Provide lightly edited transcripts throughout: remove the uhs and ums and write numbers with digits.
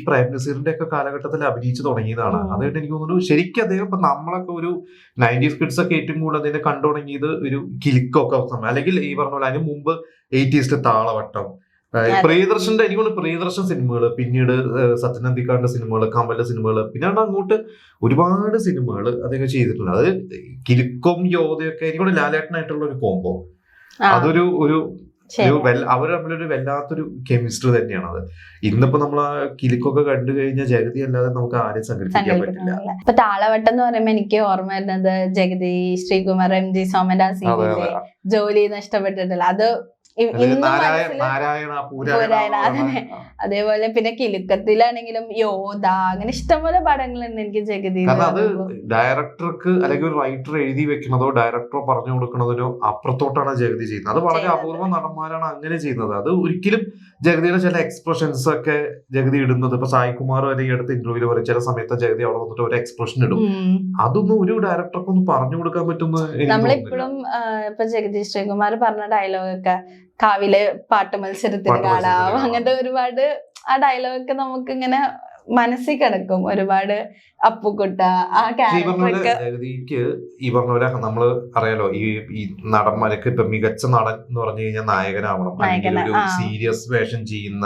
പ്രേം നസീറിന്റെ ഒക്കെ കാലഘട്ടത്തിൽ അഭിനയിച്ചു തുടങ്ങിയതാണ്. അതുകൊണ്ട് എനിക്ക് തോന്നുന്നു ശരിക്കും അദ്ദേഹം ഇപ്പൊ നമ്മളൊക്കെ ഒരു 90s കിഡ്സ് ഒക്കെ ഏറ്റവും കൂടുതൽ അതിനെ കണ്ടു തുടങ്ങിയത് ഒരു കിലുക്കൊക്കെ സമയം, അല്ലെങ്കിൽ ഈ പറഞ്ഞ പോലെ അതിന് മുമ്പ് 80s താളവട്ടം, പ്രിയദർശന്റെ എനിക്ക് തോന്നുന്നു പ്രിയദർശൻ സിനിമകള്, പിന്നീട് സത്യനന്ദിക്കാടിന്റെ സിനിമകള്, കമലിന്റെ സിനിമകള്, പിന്നെ അങ്ങോട്ട് ഒരുപാട് സിനിമകള് അദ്ദേഹം ചെയ്തിട്ടുണ്ട്. അത് കിലുക്കും യോധയൊക്കെ എനിക്ക് തോന്നുന്നു ലാലേട്ടനായിട്ടുള്ള ഒരു കോംബോ, അതൊരു അവർ തമ്മിലൊരു വല്ലാത്തൊരു കെമിസ്ട്രി തന്നെയാണ് അത്. ഇന്നിപ്പോ നമ്മൾ ആ കിലുക്കൊക്കെ കണ്ടു കഴിഞ്ഞാൽ ജഗതി അല്ലാതെ നമുക്ക് ആരെയും സങ്കല്പിക്കാൻ പറ്റില്ല. ഇപ്പൊ താളവട്ടം എന്ന് പറയുമ്പോ എനിക്ക് ഓർമ്മ വരുന്നത് ജഗതി, ശ്രീകുമാർ, MG സോമൻ ആ സീനിലെ ജോലി നഷ്ടപ്പെട്ടിട്ടില്ല, അത് അതേപോലെ പിന്നെ കിലുക്കത്തിലാണെങ്കിലും യോധ, അങ്ങനെ ഇഷ്ടംപോലെ പടങ്ങളുണ്ട് എനിക്ക് ജഗതി. അത് ഡയറക്ടർക്ക് അല്ലെങ്കിൽ ഒരു റൈറ്റർ എഴുതി വെക്കുന്നതോ ഡയറക്ടറോ പറഞ്ഞു കൊടുക്കുന്നതിനോ അപ്പുറത്തോട്ടാണ് ജഗതി ചെയ്യുന്നത്. അത് വളരെ അപൂർവ നടന്മാരാണ് അങ്ങനെ ചെയ്യുന്നത്. അത് ഒരിക്കലും ജഗതിയുടെ ചില എക്സ്പ്രഷൻസ് ഒക്കെ ജഗതി ഇടുന്നത്, ഇപ്പൊ സായികുമാർ വരെ ഈ അടുത്ത ഇന്റർവ്യൂല് പറയും ചില സമയത്ത് ജഗതി അവിടെ വന്നിട്ട് ഒരു എക്സ്പ്രഷൻ ഇടും. അതൊന്നും ഒരു ഡയറക്ടർക്ക് ഒന്ന് പറഞ്ഞു കൊടുക്കാൻ പറ്റുന്ന. നമ്മളിപ്പോഴും ഇപ്പൊ ജഗതി ശ്രീകുമാർ പറഞ്ഞ ഡയലോഗൊക്കെ കാവിലെ പാട്ട് മത്സരത്തിന് കാണാം, അങ്ങനത്തെ ഒരുപാട് ആ ഡയലോഗൊക്കെ നമുക്ക് ഇങ്ങനെ മനസ്സിൽ കിടക്കും. ഒരുപാട് അപ്പുക്കുട്ട ആ ക്യാരക്ടറൊക്കെ ജഗതിക്ക് ഈ പറഞ്ഞ പോലെ നമ്മള് അറിയാലോ, ഈ നടന്മാരൊക്കെ ഇപ്പൊ മികച്ച നടൻ എന്ന് പറഞ്ഞു കഴിഞ്ഞാൽ നായകനാവണം, അല്ലെങ്കിൽ ഒരു സീരിയസ് വേഷം ചെയ്യുന്ന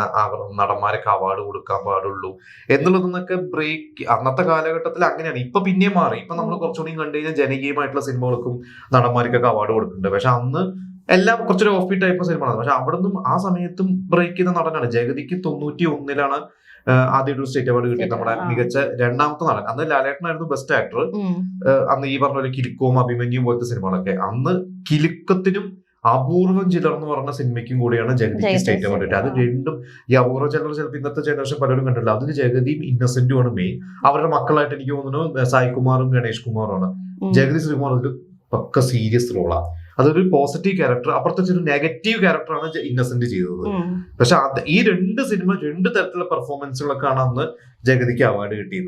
നടന്മാരൊക്കെ അവാർഡ് കൊടുക്കാൻ പാടുള്ളൂ എന്നുള്ളതൊക്കെ ബ്രേക്ക് അന്നത്തെ കാലഘട്ടത്തിൽ അങ്ങനെയാണ്. ഇപ്പൊ പിന്നെ മാറി. ഇപ്പൊ നമ്മൾ കുറച്ചുകൂടി കണ്ടു കഴിഞ്ഞാൽ ജനകീയമായിട്ടുള്ള സിനിമകൾക്കും നടന്മാർക്കൊക്കെ അവാർഡ് കൊടുക്കുന്നുണ്ട്. പക്ഷെ അന്ന് എല്ലാം കുറച്ചൊരു ഓഫ് ബീറ്റ് ടൈപ്പ് സിനിമയാണ്. പക്ഷെ അവിടെ നിന്നും ആ സമയത്തും ബ്രേക്ക് ചെയ്യുന്ന നടനാണ്. ജഗതിക്ക് 91 ആദ്യം ഒരു സ്റ്റേറ്റ് അവാർഡ് കിട്ടി, നമ്മുടെ മികച്ച രണ്ടാമത്തെ നടൻ. അന്ന് ലാലേട്ടനായിരുന്നു ബെസ്റ്റ് ആക്ടർ. അന്ന് ഈ പറഞ്ഞ പോലെ കിലുക്കവും അഭിമന്യും പോലത്തെ സിനിമകളൊക്കെ. അന്ന് കിലുക്കത്തിനും അപൂർവം ചിലർ എന്ന് പറഞ്ഞ സിനിമയ്ക്കും കൂടിയാണ് ജഗതിക്ക് സ്റ്റേറ്റ് അവാർഡ് കിട്ടിയത്. അത് രണ്ടും ഈ അപൂർവ ചിലർ ചിലപ്പോൾ ഇന്നത്തെ ജനറേഷൻ പലരും കണ്ടില്ല. അതിന് ജഗതിയും ഇന്നസെന്റും ആണ് മെയിൻ. അവരുടെ മക്കളായിട്ട് എനിക്ക് തോന്നുന്നു സായികുമാറും ഗണേഷ് കുമാറുമാണ്. ജഗതി ശ്രീകുമാർ ഒരു പക്ക സീരിയസ് റോളാണ്. അതൊരു പോസിറ്റീവ് ക്യാരക്ടർ, അപ്പുറത്തെ ഒരു നെഗറ്റീവ് ക്യാരക്ടറാണ് ഇന്നസെന്റ് ചെയ്തത്. പക്ഷെ ഈ രണ്ട് സിനിമ രണ്ട് തരത്തിലുള്ള പെർഫോമൻസുകളൊക്കെയാണ് അന്ന് ജഗതിക്ക് അവാർഡ് കിട്ടിയത്.